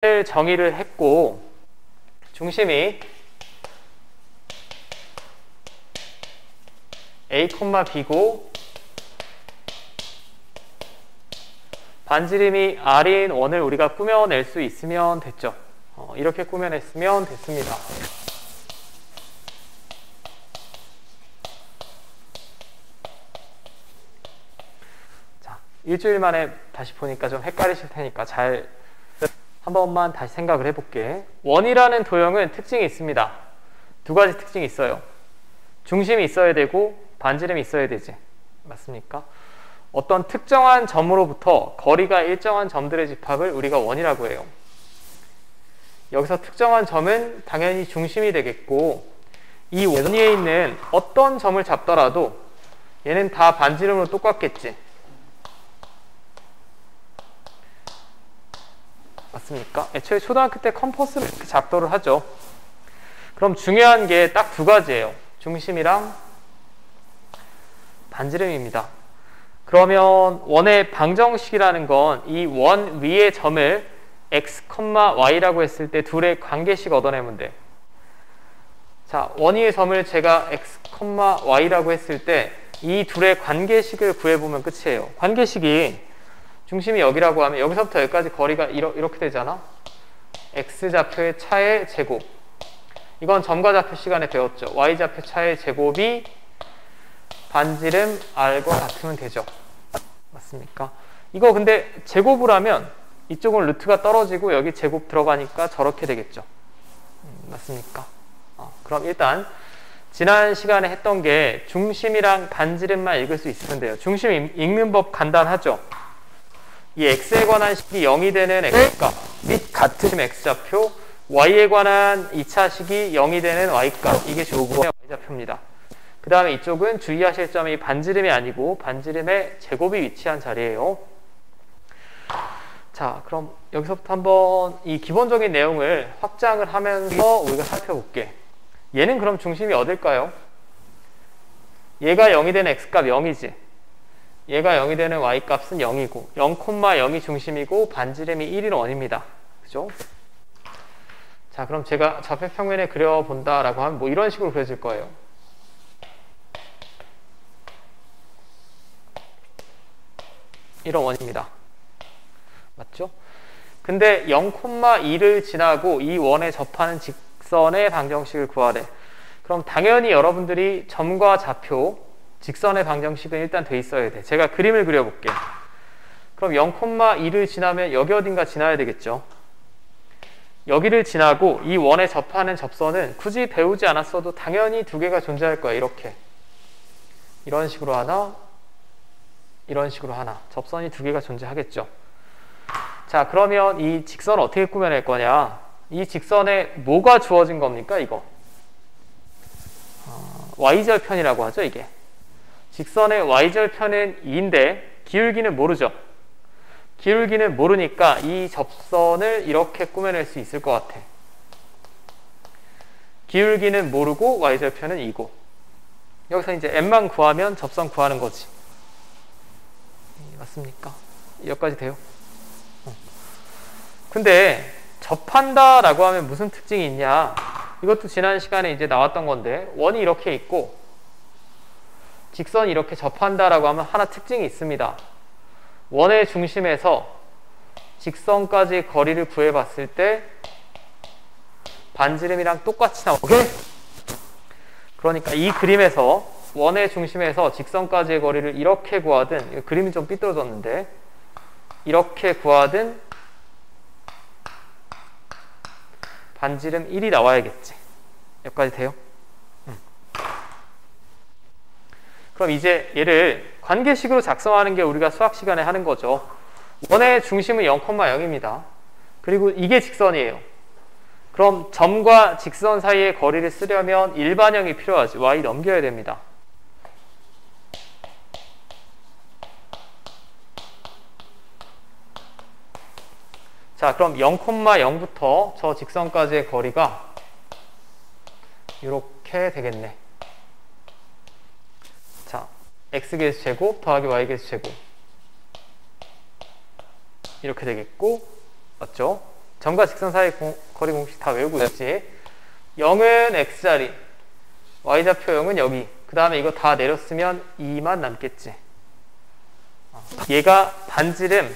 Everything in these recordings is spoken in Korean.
정의를 했고 중심이 A, B고 반지름이 R인 원을 우리가 꾸며낼 수 있으면 됐죠. 이렇게 꾸며냈으면 됐습니다. 자, 일주일 만에 다시 보니까 좀 헷갈리실 테니까 잘 한 번만 다시 생각을 해볼게. 원이라는 도형은 특징이 있습니다. 두 가지 특징이 있어요. 중심이 있어야 되고 반지름이 있어야 되지. 맞습니까? 어떤 특정한 점으로부터 거리가 일정한 점들의 집합을 우리가 원이라고 해요. 여기서 특정한 점은 당연히 중심이 되겠고 이 원 위에 있는 어떤 점을 잡더라도 얘는 다 반지름으로 똑같겠지. 맞습니까? 애초에 초등학교 때 컴퍼스를 이렇게 작도를 하죠. 그럼 중요한 게 딱 두 가지예요. 중심이랑 반지름입니다. 그러면 원의 방정식이라는 건 이 원 위의 점을 x, y라고 했을 때 둘의 관계식 얻어내면 돼. 자, 원 위의 점을 제가 x, y라고 했을 때 이 둘의 관계식을 구해보면 끝이에요. 관계식이 중심이 여기라고 하면 여기서부터 여기까지 거리가 이렇게 되잖아. x좌표의 차의 제곱. 이건 점과 좌표 시간에 배웠죠. y좌표 차의 제곱이 반지름 r과 같으면 되죠. 맞습니까? 이거 근데 제곱을 하면 이쪽은 루트가 떨어지고 여기 제곱 들어가니까 저렇게 되겠죠. 맞습니까? 그럼 일단 지난 시간에 했던 게 중심이랑 반지름만 읽을 수 있으면 돼요. 중심 읽는 법 간단하죠. 이 x에 관한 식이 0이 되는 x값 및 같은 x좌표, y에 관한 2차 식이 0이 되는 y값, 이게 조금의 y좌표입니다. 그 다음에 이쪽은 주의하실 점이 반지름이 아니고 반지름의 제곱이 위치한 자리예요. 자, 그럼 여기서부터 한번 이 기본적인 내용을 확장을 하면서 우리가 살펴볼게. 얘는 그럼 중심이 어딜까요? 얘가 0이 되는 x값 0이지. 얘가 0이 되는 y값은 0이고 0,0이 중심이고 반지름이 1인 원입니다. 그죠? 자, 그럼 제가 좌표 평면에 그려본다 라고 하면 뭐 이런 식으로 그려질 거예요. 이런 원입니다. 맞죠? 근데 0,2를 지나고 이 원에 접하는 직선의 방정식을 구하래. 그럼 당연히 여러분들이 점과 좌표, 직선의 방정식은 일단 돼 있어야 돼. 제가 그림을 그려볼게. 그럼 0,2를 지나면 여기 어딘가 지나야 되겠죠. 여기를 지나고 이 원에 접하는 접선은 굳이 배우지 않았어도 당연히 두 개가 존재할 거야. 이렇게. 이런 식으로 하나, 이런 식으로 하나. 접선이 두 개가 존재하겠죠. 자, 그러면 이 직선을 어떻게 꾸며낼 거냐. 이 직선에 뭐가 주어진 겁니까? 이거. y절편이라고 하죠. 이게. 직선의 y절편은 2인데 기울기는 모르죠. 기울기는 모르니까 이 접선을 이렇게 꾸며낼 수 있을 것 같아. 기울기는 모르고 y절편은 2고 여기서 이제 n만 구하면 접선 구하는 거지. 맞습니까? 여기까지 돼요? 근데 접한다 라고 하면 무슨 특징이 있냐. 이것도 지난 시간에 이제 나왔던 건데 원이 이렇게 있고 직선이 이렇게 접한다라고 하면 하나 특징이 있습니다. 원의 중심에서 직선까지 거리를 구해봤을 때 반지름이랑 똑같이 나오게. 그러니까 이 그림에서 원의 중심에서 직선까지의 거리를 이렇게 구하든, 그림이 좀 삐뚤어졌는데 이렇게 구하든 반지름 1이 나와야겠지. 여기까지 돼요? 그럼 이제 얘를 관계식으로 작성하는 게 우리가 수학 시간에 하는 거죠. 원의 중심은 0,0입니다. 그리고 이게 직선이에요. 그럼 점과 직선 사이의 거리를 쓰려면 일반형이 필요하지. y 넘겨야 됩니다. 자, 그럼 0,0부터 저 직선까지의 거리가 이렇게 되겠네. 자, x계수 제곱 더하기 y계수 제곱 이렇게 되겠고, 맞죠? 점과 직선 사이 거리 공식 다 외우고 있지. 0은 x자리, y좌표 0은 여기. 그 다음에 이거 다 내렸으면 2만 남겠지. 얘가 반지름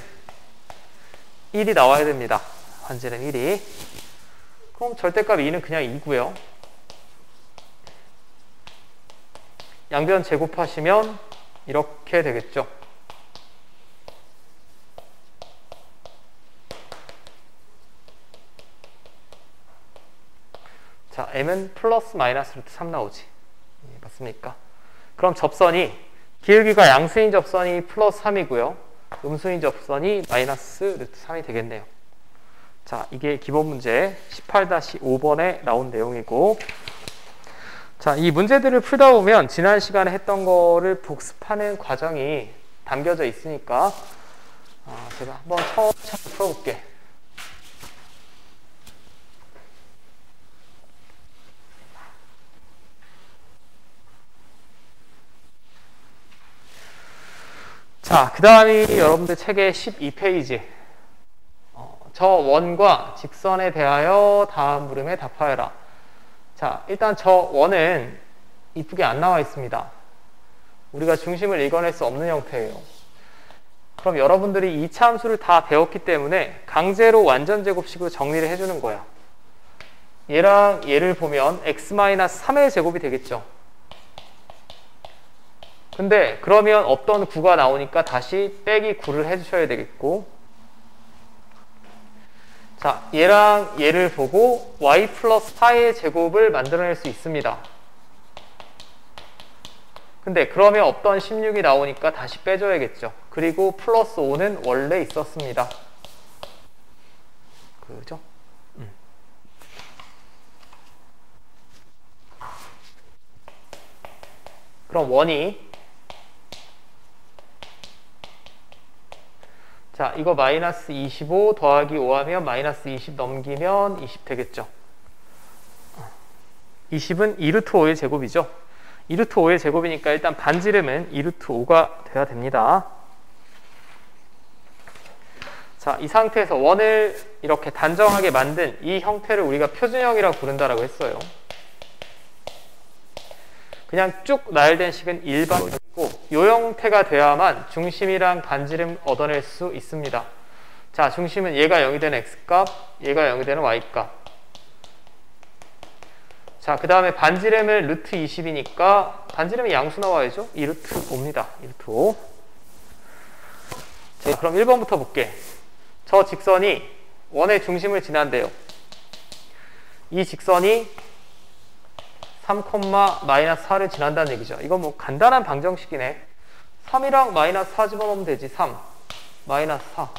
1이 나와야 됩니다. 반지름 1이. 그럼 절대값 2는 그냥 2고요. 양변 제곱하시면 이렇게 되겠죠. 자, m은 플러스 마이너스 루트 3 나오지. 예, 맞습니까? 그럼 접선이, 기울기가 양수인 접선이 플러스 3이고요. 음수인 접선이 마이너스 루트 3이 되겠네요. 자, 이게 기본 문제 18-5번에 나온 내용이고, 자, 이 문제들을 풀다 보면 지난 시간에 했던 거를 복습하는 과정이 담겨져 있으니까 제가 한번 천천히 풀어볼게. 자, 그 다음이 여러분들 책의 12페이지. 저 원과 직선에 대하여 다음 물음에 답하여라. 자, 일단 저 원은 이쁘게 안 나와 있습니다. 우리가 중심을 읽어낼 수 없는 형태예요. 그럼 여러분들이 2차 함수를 다 배웠기 때문에 강제로 완전 제곱식으로 정리를 해주는 거야. 얘랑 얘를 보면 x-3의 제곱이 되겠죠. 근데 그러면 없던 9가 나오니까 다시 빼기 9를 해주셔야 되겠고, 자, 얘랑 얘를 보고 y 플러스 4의 제곱을 만들어낼 수 있습니다. 근데 그러면 없던 16이 나오니까 다시 빼줘야겠죠. 그리고 플러스 5는 원래 있었습니다. 그죠? 그럼 원이, 자, 이거 마이너스 25 더하기 5 하면 마이너스 20 넘기면 20 되겠죠. 20은 2루트 5의 제곱이죠. 2루트 5의 제곱이니까 일단 반지름은 2루트 5가 돼야 됩니다. 자, 이 상태에서 원을 이렇게 단정하게 만든 이 형태를 우리가 표준형이라고 부른다라고 했어요. 그냥 쭉 나열된 식은 일반형이고, 이 형태가 돼야만 중심이랑 반지름 얻어낼 수 있습니다. 자, 중심은 얘가 0이 되는 x값, 얘가 0이 되는 y값. 자, 그 다음에 반지름은 루트 20이니까 반지름이 양수 나와야죠. 2루트 5입니다. 2루트 5. 자, 그럼 1번부터 볼게. 저 직선이 원의 중심을 지난대요. 이 직선이 3, 마이너스 4를 지난다는 얘기죠. 이거 뭐 간단한 방정식이네. 3이랑 마이너스 4 집어넣으면 되지. 3, 마이너스 4.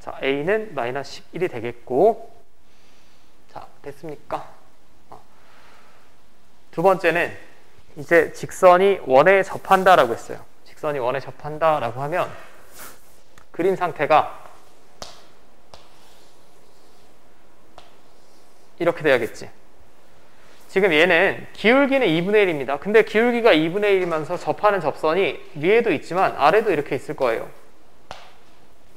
자, A는 마이너스 11이 되겠고, 자, 됐습니까? 두 번째는 이제 직선이 원에 접한다라고 했어요. 직선이 원에 접한다라고 하면 그림 상태가 이렇게 돼야겠지. 지금 얘는 기울기는 2분의 1입니다. 근데 기울기가 2분의 1이면서 접하는 접선이 위에도 있지만 아래도 이렇게 있을 거예요.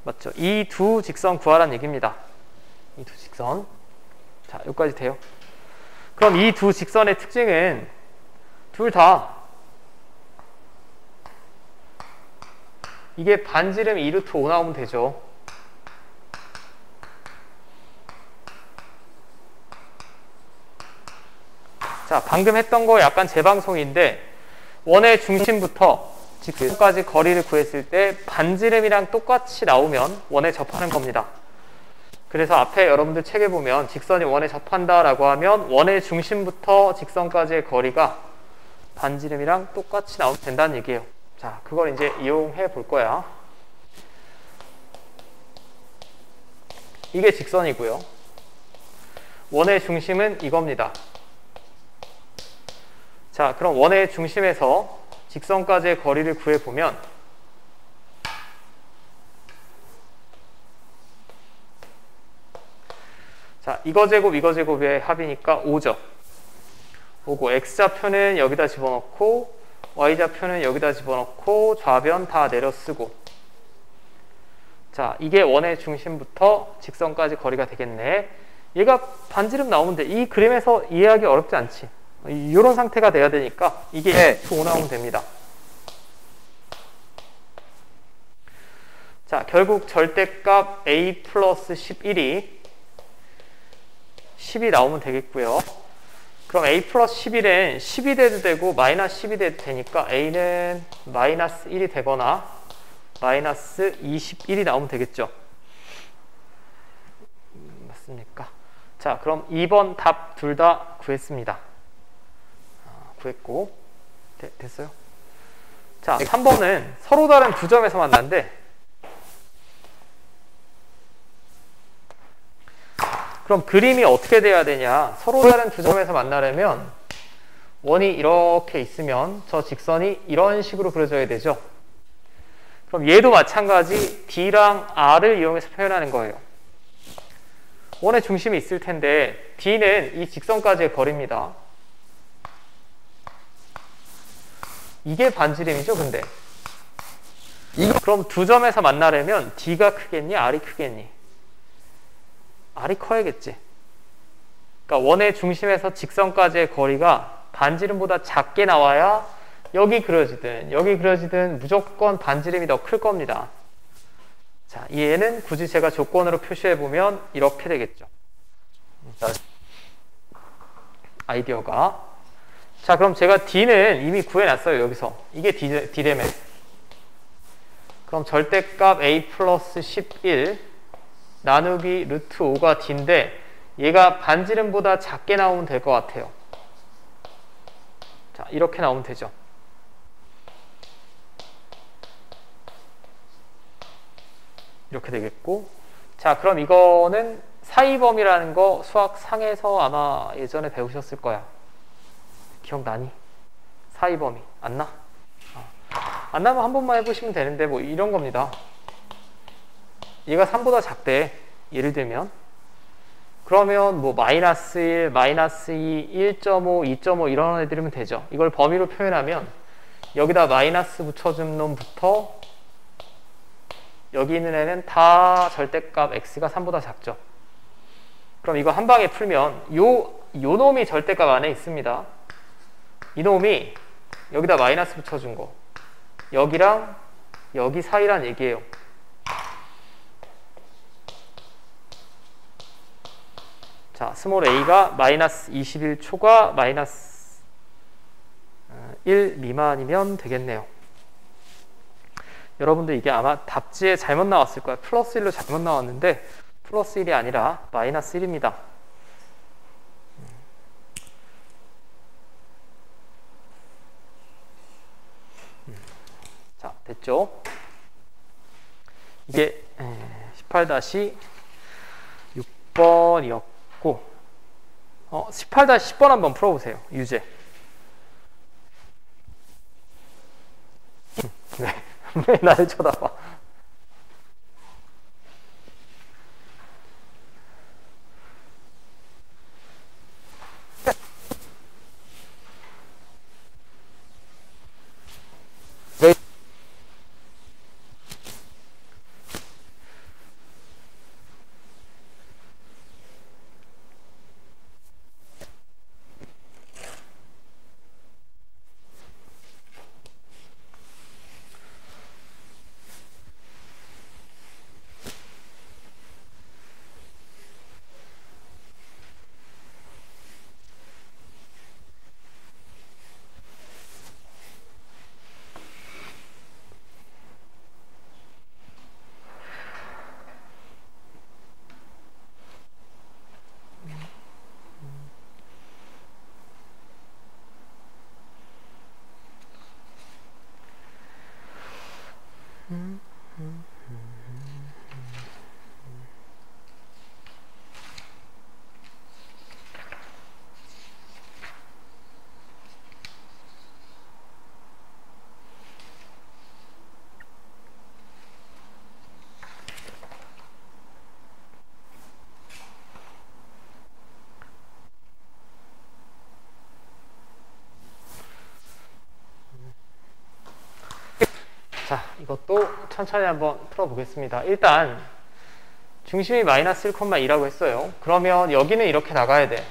맞죠? 이 두 직선 구하라는 얘기입니다. 이 두 직선. 자, 여기까지 돼요. 그럼 이 두 직선의 특징은 둘 다 이게 반지름 2루트 5 나오면 되죠. 자, 방금 했던 거 약간 재방송인데 원의 중심부터 직선까지 거리를 구했을 때 반지름이랑 똑같이 나오면 원에 접하는 겁니다. 그래서 앞에 여러분들 책에 보면 직선이 원에 접한다라고 하면 원의 중심부터 직선까지의 거리가 반지름이랑 똑같이 나오면 된다는 얘기예요. 자, 그걸 이제 이용해 볼 거야. 이게 직선이고요. 원의 중심은 이겁니다. 자, 그럼 원의 중심에서 직선까지의 거리를 구해보면 자, 이거 제곱 이거 제곱의 합이니까 5죠. 5고 x좌표는 여기다 집어넣고 y좌표는 여기다 집어넣고 좌변 다 내려 쓰고. 자, 이게 원의 중심부터 직선까지 거리가 되겠네. 얘가 반지름 나오면 돼. 이 그림에서 이해하기 어렵지 않지. 이런 상태가 돼야 되니까 이게 네. 5 나오면 됩니다. 자, 결국 절대값 a 플러스 11이 10이 나오면 되겠고요. 그럼 a 플러스 11은 10이 돼도 되고 마이너스 10이 돼도 되니까 a는 마이너스 1이 되거나 마이너스 21이 나오면 되겠죠. 맞습니까? 자, 그럼 2번 답 둘 다 구했습니다. 구했고 됐어요? 자, 3번은 서로 다른 두 점에서 만난대. 그럼 그림이 어떻게 돼야 되냐? 서로 다른 두 점에서 만나려면 원이 이렇게 있으면 저 직선이 이런 식으로 그려져야 되죠. 그럼 얘도 마찬가지 D랑 R을 이용해서 표현하는 거예요. 원의 중심이 있을 텐데 D는 이 직선까지의 거리입니다. 이게 반지름이죠, 근데. 그럼 두 점에서 만나려면 D가 크겠니? R이 크겠니? R이 커야겠지. 그러니까 원의 중심에서 직선까지의 거리가 반지름보다 작게 나와야 여기 그려지든 무조건 반지름이 더 클 겁니다. 자, 얘는 굳이 제가 조건으로 표시해보면 이렇게 되겠죠. 아이디어가. 자, 그럼 제가 D는 이미 구해놨어요, 여기서. 이게 D래매. 그럼 절대값 a 플러스 11 나누기 루트 5가 D인데 얘가 반지름보다 작게 나오면 될 것 같아요. 자, 이렇게 나오면 되죠. 이렇게 되겠고. 자, 그럼 이거는 사이범위라는 거 수학 상에서 아마 예전에 배우셨을 거야. 기억나니? 사이범위. 안 나? 안 나면 한 번만 해보시면 되는데 뭐 이런 겁니다. 얘가 3보다 작대. 예를 들면 그러면 뭐 마이너스 1, 마이너스 2, 1.5, 2.5 이런 애들이면 되죠. 이걸 범위로 표현하면 여기다 마이너스 붙여준 놈부터 여기 있는 애는 다 절대값 x가 3보다 작죠. 그럼 이거 한 방에 풀면 요 놈이 절대값 안에 있습니다. 이 놈이 여기다 마이너스 붙여준 거 여기랑 여기 사이란 얘기예요. 자, 스몰 a가 마이너스 21초가 마이너스 1 미만이면 되겠네요. 여러분들 이게 아마 답지에 잘못 나왔을 거예요. 플러스 1로 잘못 나왔는데 플러스 1이 아니라 마이너스 1입니다. 자, 됐죠? 이게 18-6번이었고 18-10번 한번 풀어보세요. 유제. 왜 나를 쳐다봐? 이것도 천천히 한번 풀어보겠습니다. 일단 중심이 마이너스 1,2라고 했어요. 그러면 여기는 이렇게 나가야 돼.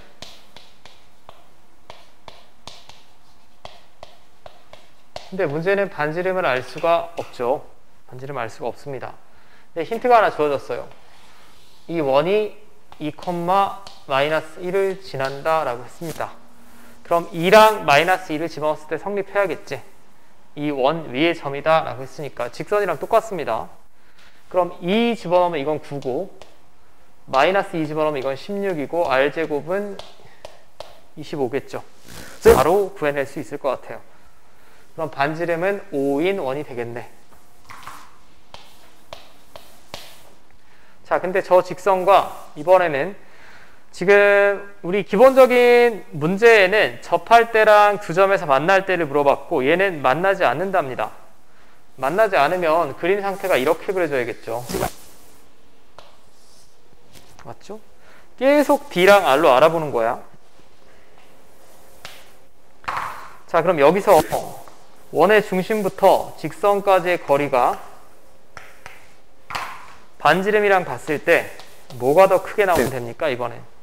근데 문제는 반지름을 알 수가 없죠. 반지름을 알 수가 없습니다. 근데 힌트가 하나 주어졌어요. 이 원이 2, 마이너스 1을 지난다 라고 했습니다. 그럼 2랑 마이너스 2를 집어넣었을 때 성립해야겠지. 이 원 위의 점이다 라고 했으니까 직선이랑 똑같습니다. 그럼 2 집어넣으면 이건 9고 마이너스 2 집어넣으면 이건 16이고 r제곱은 25겠죠. 바로 구해낼 수 있을 것 같아요. 그럼 반지름은 5인 원이 되겠네. 자, 근데 저 직선과 이번에는 지금 우리 기본적인 문제에는 접할 때랑 두 점에서 만날 때를 물어봤고 얘는 만나지 않는답니다. 만나지 않으면 그림 상태가 이렇게 그려져야겠죠. 맞죠? 계속 D랑 R로 알아보는 거야. 자, 그럼 여기서 원의 중심부터 직선까지의 거리가 반지름이랑 봤을 때 뭐가 더 크게 나오면 됩니까? 이번엔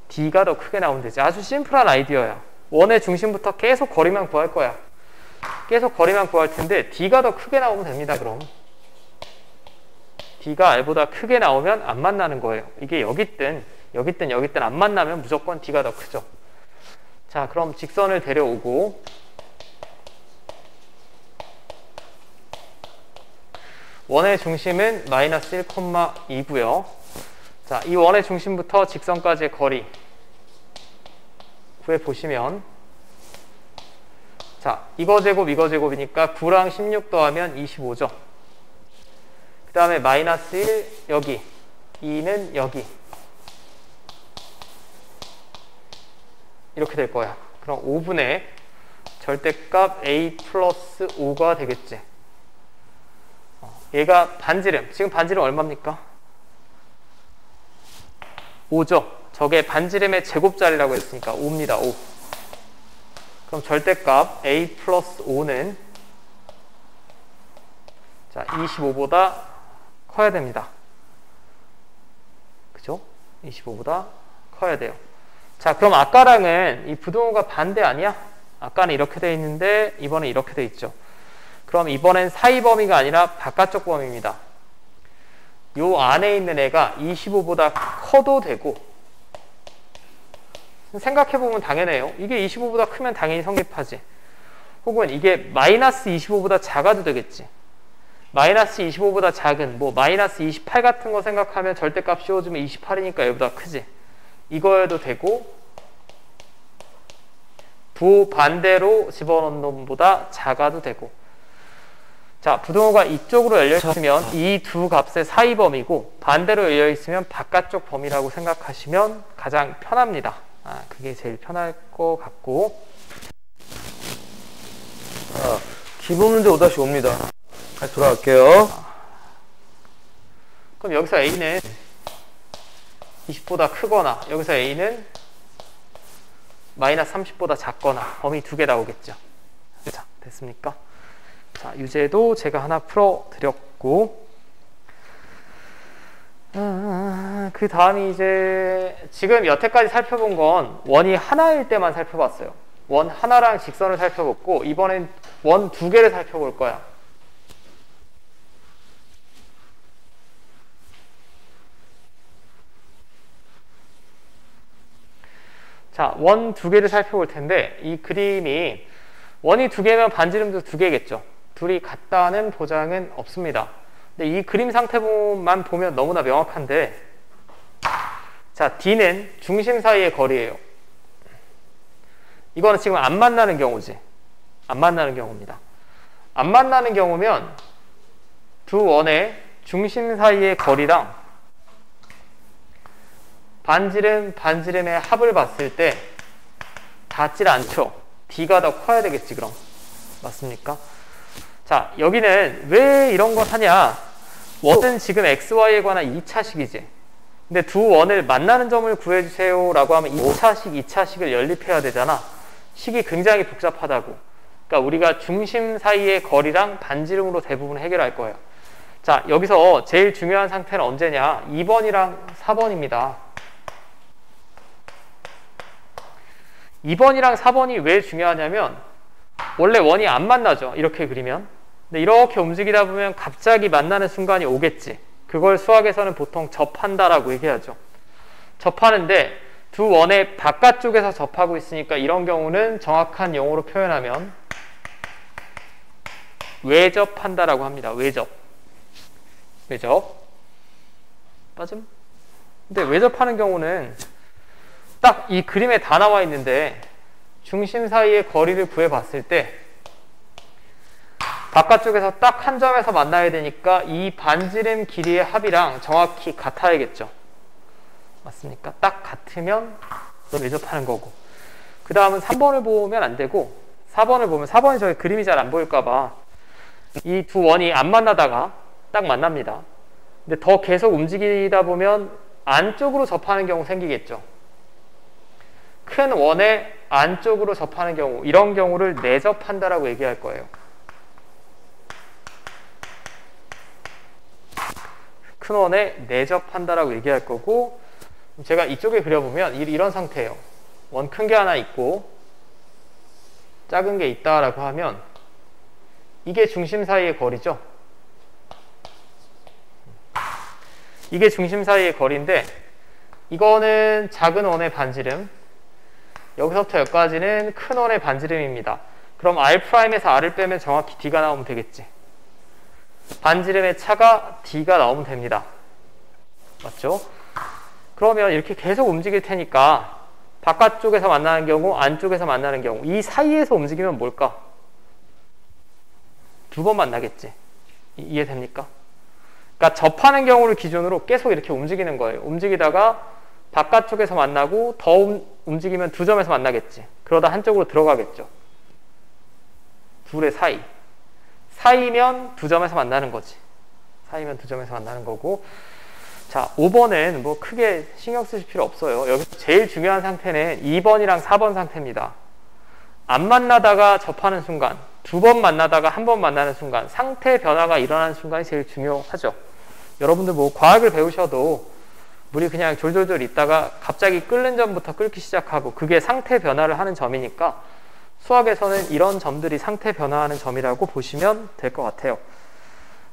D가 더 크게 나오면 되지. 아주 심플한 아이디어야. 원의 중심부터 계속 거리만 구할 거야. 계속 거리만 구할 텐데 D가 더 크게 나오면 됩니다. 그럼 D가 R보다 크게 나오면 안 만나는 거예요. 이게 여기 있든 안 만나면 무조건 D가 더 크죠. 자, 그럼 직선을 데려오고 원의 중심은 마이너스 1,2고요. 자, 이 원의 중심부터 직선까지의 거리 구해보시면 자, 이거 제곱 이거 제곱이니까 9랑 16 더하면 25죠. 그 다음에 마이너스 1 여기 2는 여기 이렇게 될 거야. 그럼 5분의 절대값 a 플러스 5가 되겠지. 얘가 반지름. 지금 반지름 얼마입니까? 5죠. 저게 반지름의 제곱자리라고 했으니까 5입니다. 5. 그럼 절대값 a 플러스 5는 자 25보다 커야 됩니다. 그죠? 25보다 커야 돼요. 자, 그럼 아까랑은 이 부동호가 반대 아니야? 아까는 이렇게 돼 있는데 이번엔 이렇게 돼 있죠. 그럼 이번엔 사이 범위가 아니라 바깥쪽 범위입니다. 요 안에 있는 애가 25보다 커도 되고 생각해보면 당연해요. 이게 25보다 크면 당연히 성립하지. 혹은 이게 마이너스 25보다 작아도 되겠지. 마이너스 25보다 작은 뭐 마이너스 28 같은 거 생각하면 절대값 씌워주면 28이니까 얘보다 크지. 이거여도 되고 부반대로 집어넣는 놈보다 작아도 되고. 자, 부동호가 이쪽으로 열려있으면 이 두 값의 사이 범위고 반대로 열려있으면 바깥쪽 범위라고 생각하시면 가장 편합니다. 그게 제일 편할 것 같고. 기본 문제 5-5입니다. 다시 돌아갈게요. 그럼 여기서 A는 20보다 크거나 여기서 A는 마이너스 30보다 작거나 범위 두 개 나오겠죠. 자, 됐습니까? 자, 유제도 제가 하나 풀어드렸고 그 다음이 이제 지금 여태까지 살펴본 건 원이 하나일 때만 살펴봤어요. 원 하나랑 직선을 살펴봤고 이번엔 원 두 개를 살펴볼 거야. 자, 원 두 개를 살펴볼 텐데 이 그림이 원이 두 개면 반지름도 두 개겠죠. 둘이 같다는 보장은 없습니다. 근데 이 그림 상태만 보면 너무나 명확한데 자, D는 중심 사이의 거리예요. 이거는 지금 안 만나는 경우지. 안 만나는 경우입니다. 안 만나는 경우면 두 원의 중심 사이의 거리랑 반지름의 합을 봤을 때 닿질 않죠. D가 더 커야 되겠지, 그럼. 맞습니까? 자, 여기는 왜 이런 거 하냐? 원은 지금 XY에 관한 2차식이지. 근데 두 원을 만나는 점을 구해주세요 라고 하면 2차식을 연립해야 되잖아. 식이 굉장히 복잡하다고. 그러니까 우리가 중심 사이의 거리랑 반지름으로 대부분 해결할 거예요. 자, 여기서 제일 중요한 상태는 언제냐? 2번이랑 4번입니다. 2번이랑 4번이 왜 중요하냐면 원래 원이 안 만나죠. 이렇게 그리면. 근데 이렇게 움직이다 보면 갑자기 만나는 순간이 오겠지. 그걸 수학에서는 보통 접한다라고 얘기하죠. 접하는데 두 원의 바깥쪽에서 접하고 있으니까 이런 경우는 정확한 용어로 표현하면 외접한다라고 합니다. 외접. 빠짐? 근데 외접하는 경우는 딱 이 그림에 다 나와 있는데 중심 사이의 거리를 구해봤을 때 바깥쪽에서 딱 한 점에서 만나야 되니까 이 반지름 길이의 합이랑 정확히 같아야겠죠. 맞습니까? 딱 같으면 외접하는 거고. 그 다음은 3번을 보면 안 되고 4번을 보면 4번이 저기 그림이 잘 안 보일까봐 이 두 원이 안 만나다가 딱 만납니다. 근데 더 계속 움직이다 보면 안쪽으로 접하는 경우 생기겠죠. 큰 원의 안쪽으로 접하는 경우, 이런 경우를 내접한다라고 얘기할 거예요. 큰 원에 내접한다라고 얘기할 거고, 제가 이쪽에 그려보면 이런 상태예요. 원 큰 게 하나 있고 작은 게 있다라고 하면 이게 중심 사이의 거리죠. 이게 중심 사이의 거리인데 이거는 작은 원의 반지름, 여기서부터 여기까지는 큰 원의 반지름입니다. 그럼 R'에서 R을 빼면 정확히 D가 나오면 되겠지. 반지름의 차가 D가 나오면 됩니다. 맞죠? 그러면 이렇게 계속 움직일 테니까 바깥쪽에서 만나는 경우, 안쪽에서 만나는 경우, 이 사이에서 움직이면 뭘까? 두 번 만나겠지. 이해됩니까? 그러니까 접하는 경우를 기준으로 계속 이렇게 움직이는 거예요. 움직이다가 바깥쪽에서 만나고 더 움직이면 두 점에서 만나겠지. 그러다 한쪽으로 들어가겠죠. 둘의 사이. 사이면 두 점에서 만나는 거지. 사이면 두 점에서 만나는 거고. 자, 5번은 뭐 크게 신경 쓰실 필요 없어요. 여기서 제일 중요한 상태는 2번이랑 4번 상태입니다. 안 만나다가 접하는 순간, 두 번 만나다가 한 번 만나는 순간, 상태 변화가 일어나는 순간이 제일 중요하죠. 여러분들 뭐 과학을 배우셔도 물이 그냥 졸졸졸 있다가 갑자기 끓는 점부터 끓기 시작하고 그게 상태 변화를 하는 점이니까 수학에서는 이런 점들이 상태 변화하는 점이라고 보시면 될 것 같아요.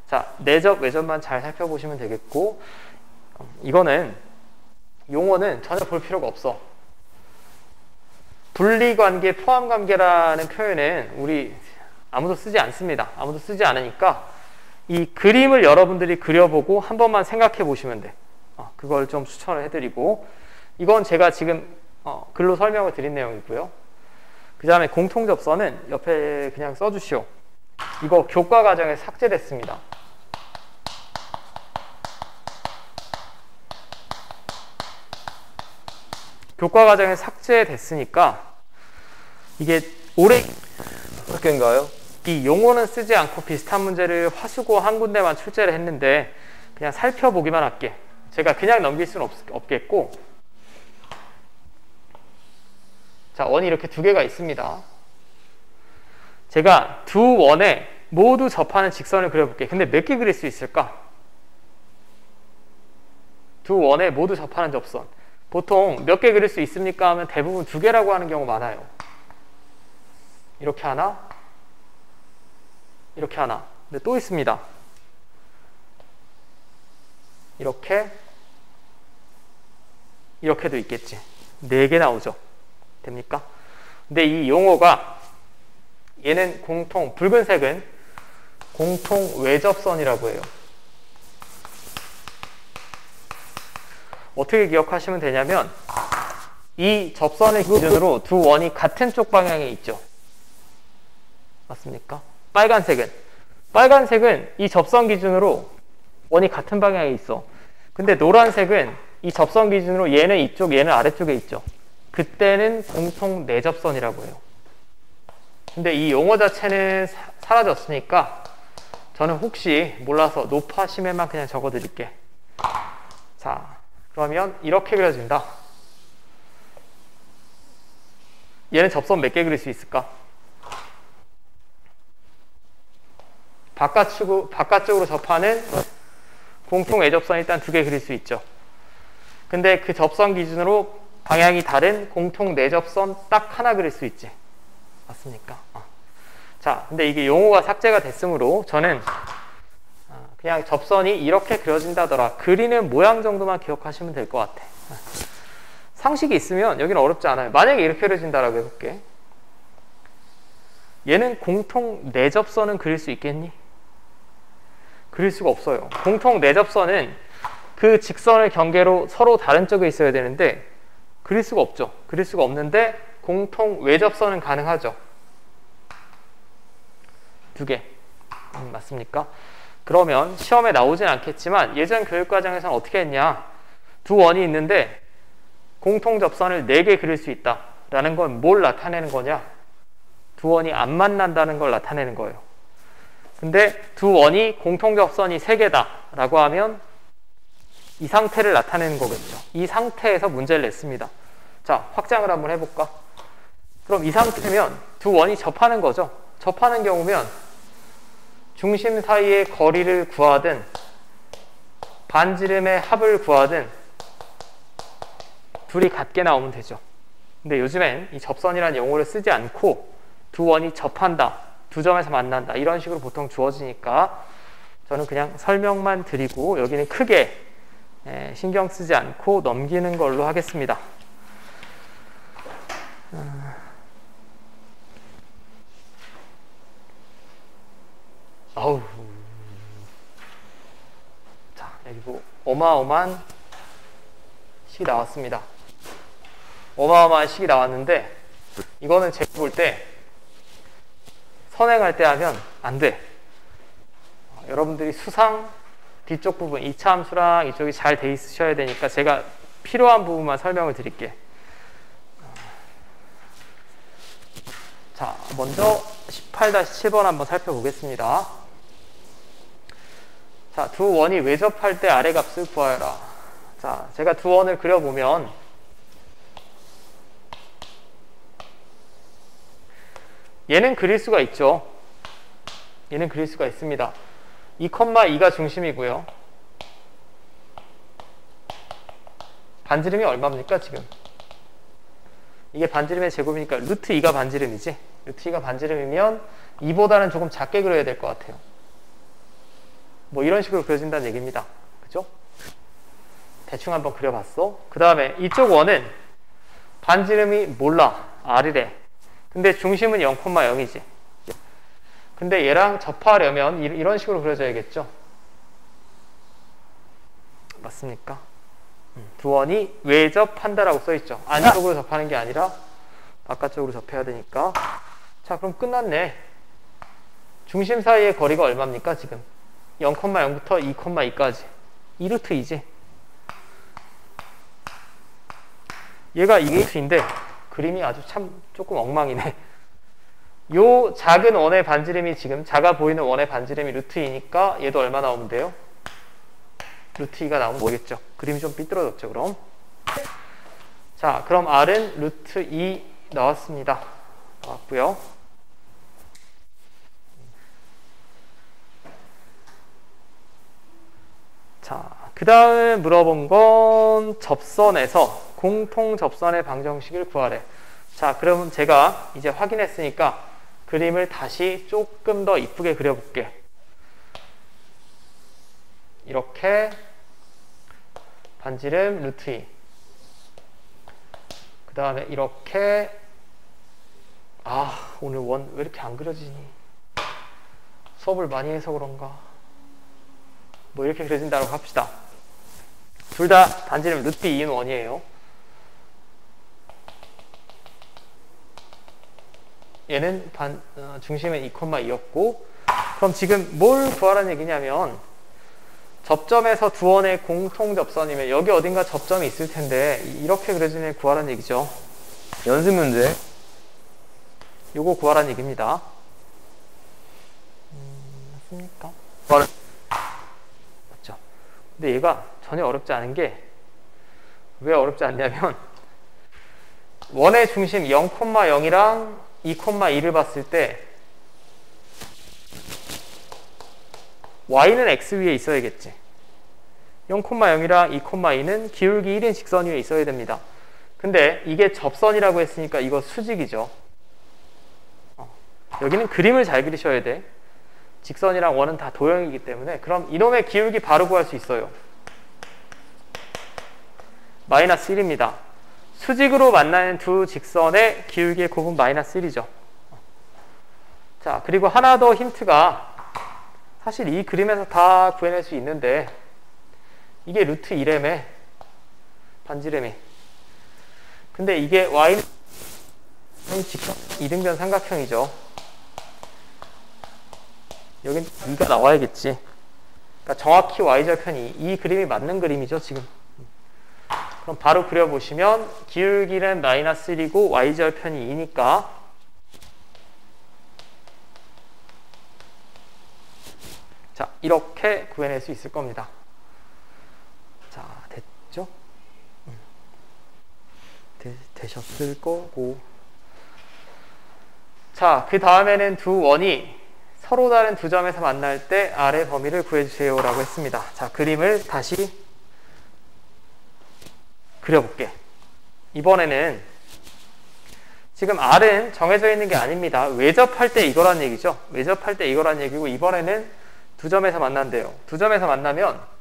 자, 내접, 외접만 잘 살펴보시면 되겠고, 이거는 용어는 전혀 볼 필요가 없어. 분리관계, 포함관계라는 표현은 우리 아무도 쓰지 않습니다. 아무도 쓰지 않으니까 이 그림을 여러분들이 그려보고 한 번만 생각해 보시면 돼. 그걸 좀 추천을 해드리고, 이건 제가 지금 글로 설명을 드린 내용이고요. 그 다음에 공통접선은 옆에 그냥 써주시오. 이거 교과 과정에 삭제됐습니다. 교과 과정에 삭제됐으니까 이게 올해 몇 개인가요? 이 용어는 쓰지 않고 비슷한 문제를 화수고 한 군데만 출제를 했는데 그냥 살펴보기만 할게. 제가 그냥 넘길 수는 없겠고, 자, 원이 이렇게 두 개가 있습니다. 제가 두 원에 모두 접하는 직선을 그려볼게. 근데 몇 개 그릴 수 있을까? 두 원에 모두 접하는 접선. 보통 몇 개 그릴 수 있습니까? 하면 대부분 두 개라고 하는 경우 많아요. 이렇게 하나, 이렇게 하나. 근데 또 있습니다. 이렇게도 있겠지. 4개 나오죠. 됩니까? 근데 이 용어가, 얘는 붉은색은 공통 외접선이라고 해요. 어떻게 기억하시면 되냐면 이 접선의 기준으로 두 원이 같은 쪽 방향에 있죠. 맞습니까? 빨간색은 이 접선 기준으로 원이 같은 방향에 있어. 근데 노란색은 이 접선 기준으로 얘는 이쪽, 얘는 아래쪽에 있죠. 그때는 공통 내접선이라고 해요. 근데 이 용어 자체는 사라졌으니까 저는 혹시 몰라서 노파심에만 그냥 적어드릴게. 자, 그러면 이렇게 그려진다. 얘는 접선 몇 개 그릴 수 있을까? 바깥쪽으로 접하는 공통 외접선이 일단 두 개 그릴 수 있죠. 근데 그 접선 기준으로 방향이 다른 공통 내접선 딱 하나 그릴 수 있지. 맞습니까? 자, 근데 이게 용어가 삭제가 됐으므로 저는 그냥 접선이 이렇게 그려진다더라. 그리는 모양 정도만 기억하시면 될 것 같아. 상식이 있으면 여기는 어렵지 않아요. 만약에 이렇게 그려진다라고 해볼게. 얘는 공통 내접선은 그릴 수 있겠니? 그릴 수가 없어요. 공통 내접선은 그 직선을 경계로 서로 다른 쪽에 있어야 되는데 그릴 수가 없죠. 그릴 수가 없는데 공통 외접선은 가능하죠. 두 개. 맞습니까? 그러면 시험에 나오진 않겠지만 예전 교육과정에서는 어떻게 했냐. 두 원이 있는데 공통 접선을 4개 그릴 수 있다라는 건 뭘 나타내는 거냐? 두 원이 안 만난다는 걸 나타내는 거예요. 근데 두 원이 공통 접선이 3개다 라고 하면 이 상태를 나타내는 거겠죠. 이 상태에서 문제를 냈습니다. 자, 확장을 한번 해볼까? 그럼 이 상태면 두 원이 접하는 거죠. 접하는 경우면 중심 사이의 거리를 구하든 반지름의 합을 구하든 둘이 같게 나오면 되죠. 근데 요즘엔 이 접선이라는 용어를 쓰지 않고 두 원이 접한다, 두 점에서 만난다 이런 식으로 보통 주어지니까 저는 그냥 설명만 드리고 여기는 크게 신경 쓰지 않고 넘기는 걸로 하겠습니다. 어우. 자, 여기 뭐 어마어마한 식이 나왔습니다. 어마어마한 식이 나왔는데 이거는 제가 볼 때 선행할 때 하면 안 돼. 여러분들이 수상 뒤쪽 부분 2차 함수랑 이쪽이 잘 돼 있으셔야 되니까 제가 필요한 부분만 설명을 드릴게. 자, 먼저 18-7번 한번 살펴보겠습니다. 자, 두 원이 외접할 때 아래 값을 구하여라. 자, 제가 두 원을 그려보면 얘는 그릴 수가 있죠. 얘는 그릴 수가 있습니다. 2,2가 중심이고요. 반지름이 얼마입니까 지금? 이게 반지름의 제곱이니까 루트 2가 반지름이지. 루트 2가 반지름이면 2보다는 조금 작게 그려야 될 것 같아요. 뭐 이런 식으로 그려진다는 얘기입니다. 그죠? 대충 한번 그려봤어. 그 다음에 이쪽 원은 반지름이 몰라. R이래. 근데 중심은 0,0이지. 근데 얘랑 접하려면 이런 식으로 그려져야겠죠. 맞습니까? 두 원이 외접한다라고 써있죠. 안쪽으로 접하는 게 아니라 바깥쪽으로 접해야 되니까. 자, 그럼 끝났네. 중심 사이의 거리가 얼마입니까 지금? 0,0부터 2,2까지 2루트 2지. 얘가 2루트인데 그림이 아주 참 조금 엉망이네. 요 작은 원의 반지름이 지금 작아 보이는 원의 반지름이 루트 2니까 얘도 얼마 나오면 돼요? 루트 2가 나오면 뭐겠죠? 그림이 좀 삐뚤어졌죠 그럼. 자, 그럼 R은 루트 2 나왔습니다. 나왔고요. 자, 그 다음에 물어본 건 접선에서 공통 접선의 방정식을 구하래. 자, 그럼 제가 이제 확인했으니까 그림을 다시 조금 더 이쁘게 그려볼게. 이렇게 반지름 루트 2. 그 다음에 이렇게 오늘 원 왜 이렇게 안 그려지니? 수업을 많이 해서 그런가? 뭐 이렇게 그려진다고 합시다. 둘 다 반지름 루트 2인 원이에요. 얘는 중심은 2,2였고 그럼 지금 뭘 구하라는 얘기냐면 접점에서 두 원의 공통 접선이면 여기 어딘가 접점이 있을 텐데 이렇게 그려지는 애 구하라는 얘기죠. 연습 문제. 요거 구하라는 얘기입니다. 맞습니까? 맞죠? 근데 얘가 전혀 어렵지 않은 게 왜 어렵지 않냐면 원의 중심 0,0이랑 2,2를 봤을 때 y는 x 위에 있어야겠지. 0,0이랑 2,2는 기울기 1인 직선 위에 있어야 됩니다. 근데 이게 접선이라고 했으니까 이거 수직이죠. 여기는 그림을 잘 그리셔야 돼. 직선이랑 원은 다 도형이기 때문에. 그럼 이놈의 기울기 바로 구할 수 있어요. 마이너스 1입니다. 수직으로 만나는 두 직선의 기울기의 곱은 마이너스 1이죠. 자, 그리고 하나 더 힌트가 사실 이 그림에서 다 구해낼 수 있는데 이게 루트 2래매 반지름이. 근데 이게 y는 직선 이등변 삼각형이죠. 여긴 2가 나와야겠지. 그러니까 정확히 y절편이 이 그림이 맞는 그림이죠 지금. 그럼 바로 그려보시면 기울기는 마이너스 1이고 y절편이 2니까 자, 이렇게 구해낼 수 있을 겁니다. 자, 됐죠? 되셨을 거고. 자, 그 다음에는 두 원이 서로 다른 두 점에서 만날 때 R의 범위를 구해주세요 라고 했습니다. 자, 그림을 다시 그려볼게. 이번에는 지금 R은 정해져 있는 게 아닙니다. 외접할 때 이거란 얘기죠. 외접할 때 이거란 얘기고, 이번에는 두 점에서 만난대요. 두 점에서 만나면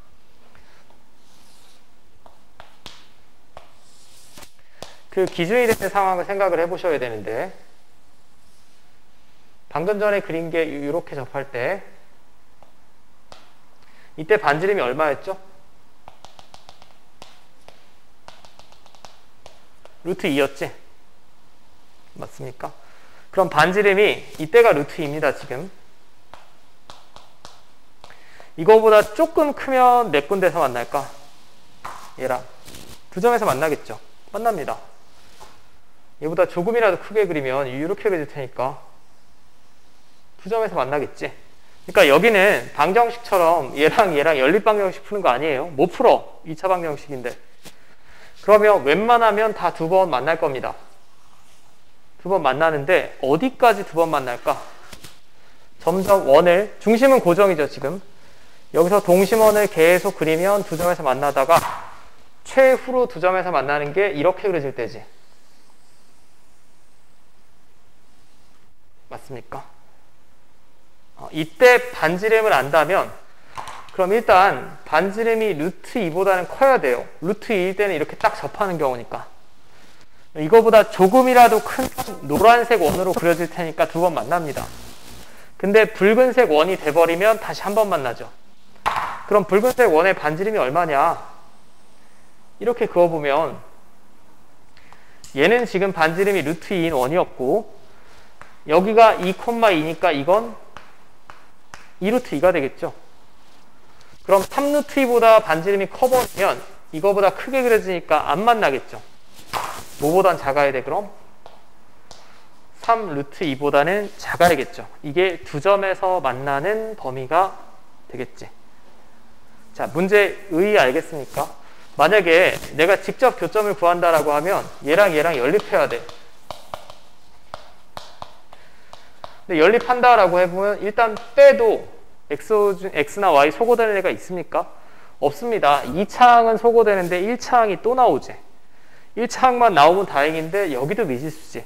그 기준이 되는 상황을 생각을 해보셔야 되는데, 방금 전에 그린 게 이렇게 접할 때 이때 반지름이 얼마였죠? 루트 2였지? 맞습니까? 그럼 반지름이 이때가 루트 2입니다. 지금 이거보다 조금 크면 몇 군데서 만날까? 얘랑 두 점에서 만나겠죠? 만납니다. 얘보다 조금이라도 크게 그리면 이렇게 그릴 테니까 두 점에서 만나겠지. 그러니까 여기는 방정식처럼 얘랑 연립방정식 푸는 거 아니에요. 못 풀어. 2차 방정식인데. 그러면 웬만하면 다 두 번 만날 겁니다. 두 번 만나는데 어디까지 두 번 만날까? 점점 원을, 중심은 고정이죠 지금. 여기서 동심원을 계속 그리면 두 점에서 만나다가 최후로 두 점에서 만나는 게 이렇게 그려질 때지. 맞습니까? 이때 반지름을 안다면 그럼 일단 반지름이 루트 2보다는 커야 돼요. 루트 2일 때는 이렇게 딱 접하는 경우니까. 이거보다 조금이라도 큰 노란색 원으로 그려질 테니까 두 번 만납니다. 근데 붉은색 원이 돼버리면 다시 한 번 만나죠. 그럼 붉은색 원의 반지름이 얼마냐? 이렇게 그어보면 얘는 지금 반지름이 루트 2인 원이었고 여기가 2,2니까 이건 2루트 2가 되겠죠. 그럼 3루트 2보다 반지름이 커버리면 이거보다 크게 그려지니까 안 만나겠죠. 뭐보단 작아야 돼 그럼? 3루트 2보다는 작아야겠죠. 이게 두 점에서 만나는 범위가 되겠지. 자, 문제 의의 알겠습니까? 만약에 내가 직접 교점을 구한다라고 하면 얘랑 연립해야 돼. 근데 연립한다라고 해보면 일단 빼도 X나 Y 소거되는 애가 있습니까? 없습니다. 2차항은 소거되는데 1차항이 또 나오지. 1차항만 나오면 다행인데 여기도 미지수지.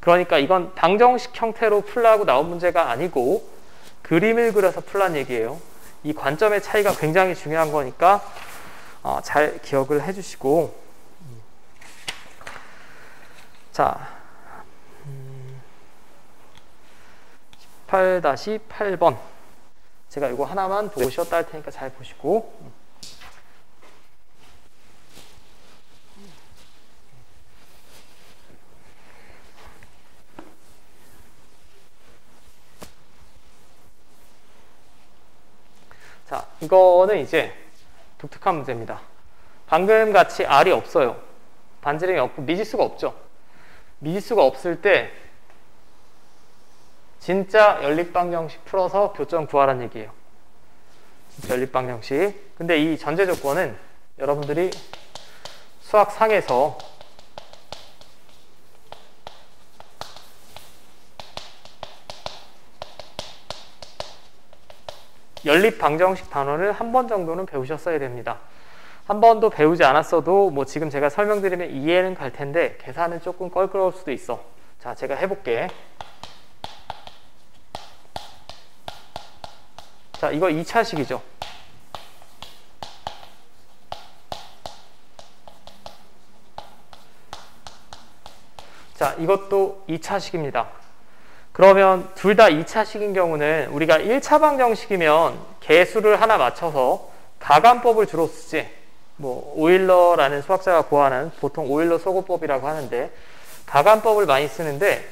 그러니까 이건 방정식 형태로 풀라고 나온 문제가 아니고 그림을 그려서 풀란 얘기예요. 이 관점의 차이가 굉장히 중요한 거니까 잘 기억을 해주시고. 자, 18-8번 제가 이거 하나만 보고 쉬었다 할 테니까 잘 보시고. 자, 이거는 이제 독특한 문제입니다. 방금 같이 R이 없어요. 반지름이 없고 미지수가 없죠. 미지수가 없을 때 진짜 연립방정식 풀어서 교점 구하라는 얘기예요. 진짜 연립방정식. 근데 이 전제 조건은 여러분들이 수학상에서 연립 방정식 단원을 한 번 정도는 배우셨어야 됩니다. 한 번도 배우지 않았어도 뭐 지금 제가 설명드리면 이해는 갈 텐데 계산은 조금 껄끄러울 수도 있어. 자, 제가 해볼게. 자, 이거 2차식이죠. 자, 이것도 2차식입니다. 그러면 둘 다 2차식인 경우는 우리가 1차 방정식이면 개수를 하나 맞춰서 가감법을 주로 쓰지. 뭐 오일러라는 수학자가 고안한 보통 오일러 소고법이라고 하는데 가감법을 많이 쓰는데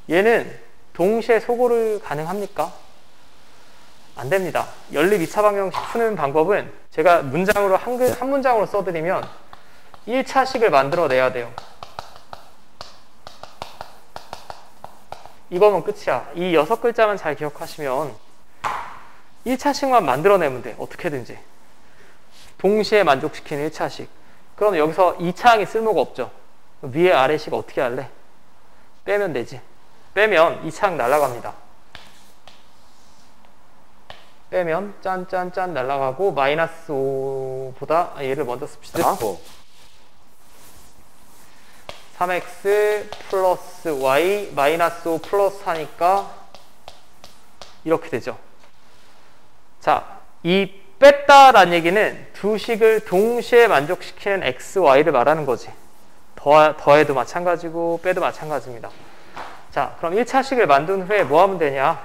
얘는 동시에 소고를 가능합니까? 안 됩니다. 연립 2차 방정식 푸는 방법은 제가 문장으로 한 문장으로 써드리면 1차식을 만들어내야 돼요. 이거면 끝이야. 이 6글자만 잘 기억하시면 1차식만 만들어내면 돼. 어떻게든지. 동시에 만족시키는 1차식. 그럼 여기서 2차항이 쓸모가 없죠. 위에 아래식 어떻게 할래? 빼면 되지. 빼면 2차항 날아갑니다. 빼면 짠짠짠 날아가고 마이너스 5보다 얘를 먼저 씁시다. 3x 플러스 y 마이너스 5 플러스 하니까 이렇게 되죠. 자, 이 뺐다라는 얘기는 두 식을 동시에 만족시키는 x, y를 말하는 거지. 더해도 마찬가지고 빼도 마찬가지입니다. 자, 그럼 1차식을 만든 후에 뭐 하면 되냐?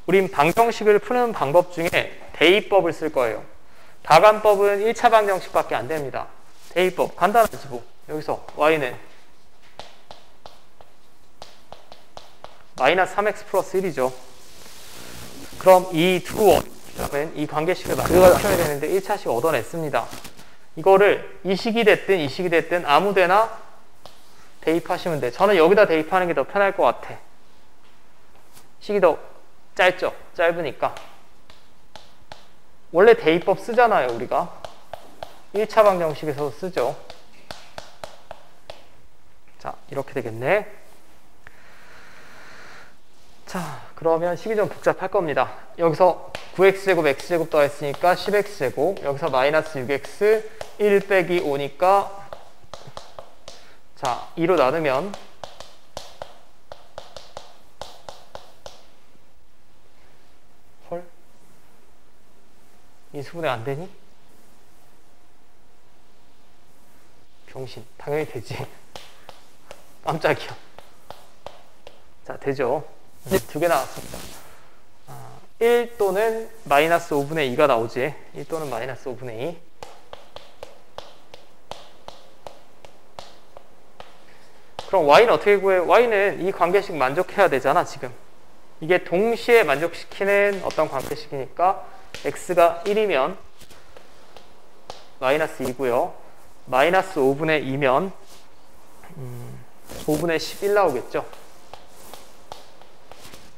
우린 방정식을 푸는 방법 중에 대입법을 쓸 거예요. 가감법은 1차 방정식밖에 안 됩니다. 대입법 간단하지 뭐. 여기서 y는 마이너스 3x 플러스 1이죠. 그럼 이 두 원은 이 관계식을 만들어야 되는데 1차식 얻어냈습니다. 이거를 이 식이 됐든 이 식이 됐든 아무 데나 대입하시면 돼. 저는 여기다 대입하는 게 더 편할 것 같아. 식이 더 짧죠? 짧으니까. 원래 대입법 쓰잖아요, 우리가. 1차 방정식에서 쓰죠. 자, 이렇게 되겠네. 자, 그러면 식이 좀 복잡할 겁니다. 여기서 9x제곱 x제곱 더했으니까 10x제곱, 여기서 마이너스 6x 1 빼기 5니까 자, 2로 나누면 헐? 인수분해 안 되니? 병신. 당연히 되지. 깜짝이야. 자, 되죠. 두 개 나왔습니다. 1 또는 마이너스 5분의 2가 나오지. 1 또는 마이너스 5분의 2. 그럼 y는 어떻게 구해? y는 이 관계식 만족해야 되잖아, 지금. 이게 동시에 만족시키는 어떤 관계식이니까 x가 1이면 마이너스 2고요. 마이너스 5분의 2면 5분의 11 나오겠죠?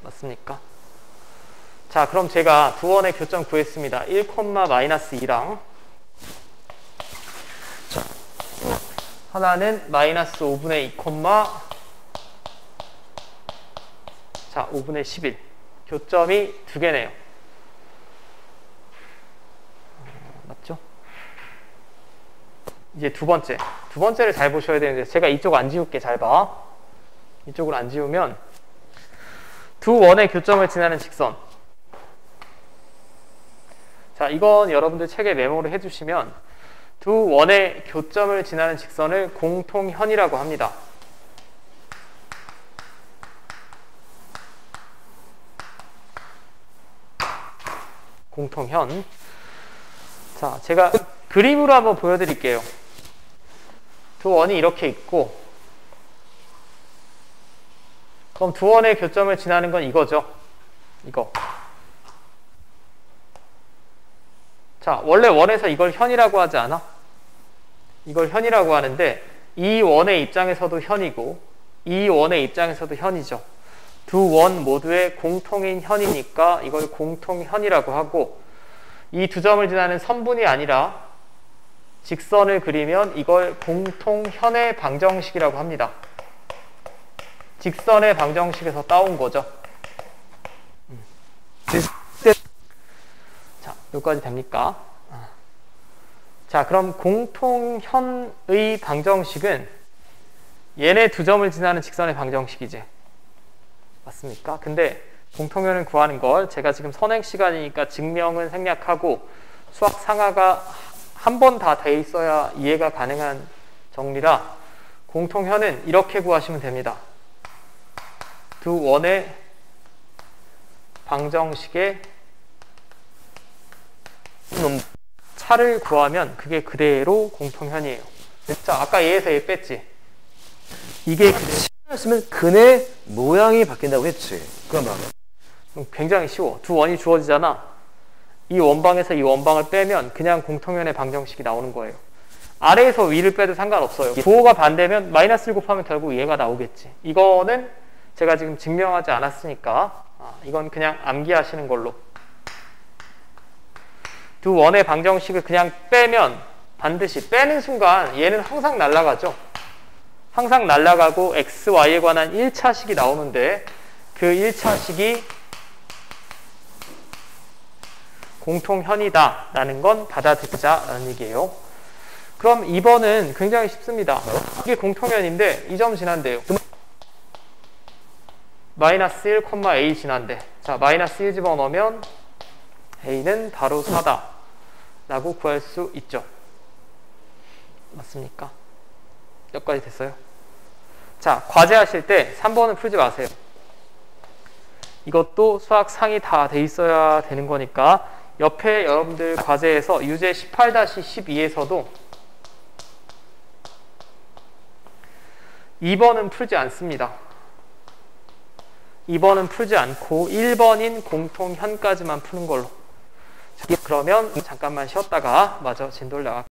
맞습니까? 자, 그럼 제가 두 원의 교점 구했습니다. 1, 마이너스 2랑 자, 하나는 마이너스 5분의 2, 자, 5분의 11. 교점이 두 개네요. 맞죠? 이제 두 번째를 잘 보셔야 되는데 제가 이쪽 안 지울게. 잘 봐. 이쪽을 안 지우면 두 원의 교점을 지나는 직선. 자, 이건 여러분들 책에 메모를 해주시면 두 원의 교점을 지나는 직선을 공통현이라고 합니다. 공통현. 자, 제가 그림으로 한번 보여드릴게요. 두 원이 이렇게 있고, 그럼 두 원의 교점을 지나는 건 이거죠. 이거. 자, 원래 원에서 이걸 현이라고 하지 않아? 이걸 현이라고 하는데 이 원의 입장에서도 현이고 이 원의 입장에서도 현이죠. 두 원 모두의 공통인 현이니까 이걸 공통현이라고 하고, 이 두 점을 지나는 선분이 아니라 직선을 그리면 이걸 공통현의 방정식이라고 합니다. 직선의 방정식에서 따온 거죠. 자, 여기까지 됩니까? 자, 그럼 공통현의 방정식은 얘네 두 점을 지나는 직선의 방정식이지. 맞습니까? 근데 공통현을 구하는 걸 제가 지금 선행 시간이니까 증명은 생략하고 수학 상하가 한 번 다 돼 있어야 이해가 가능한 정리라 공통현은 이렇게 구하시면 됩니다. 두 원의 방정식의 차를 구하면 그게 그대로 공통현이에요. 자, 아까 얘에서 얘 뺐지? 이게 치였으면 근의 모양이 바뀐다고 했지. 그럼 굉장히 쉬워. 두 원이 주어지잖아. 이 원방에서 이 원방을 빼면 그냥 공통현의 방정식이 나오는 거예요. 아래에서 위를 빼도 상관없어요. 부호가 반대면 마이너스를 곱하면 결국 얘가 나오겠지. 이거는 제가 지금 증명하지 않았으니까 이건 그냥 암기하시는 걸로. 두 원의 방정식을 그냥 빼면 반드시 빼는 순간 얘는 항상 날아가죠. 항상 날아가고 x, y에 관한 1차식이 나오는데 그 1차식이 공통현이다 라는 건 받아들이자라는 얘기예요. 그럼 2번은 굉장히 쉽습니다. 이게 공통현인데 이 점 지난대요. 마이너스 1, a 지난대. 자, 마이너스 1 집어넣으면 a는 바로 4다 라고 구할 수 있죠. 맞습니까? 여기까지 됐어요. 자, 과제하실 때 3번은 풀지 마세요. 이것도 수학 상이 다 돼 있어야 되는 거니까 옆에 여러분들 과제에서 유제 18-12에서도 2번은 풀지 않습니다. 2번은 풀지 않고 1번인 공통현까지만 푸는 걸로. 그러면 잠깐만 쉬었다가 마저 진도를 나갈게요.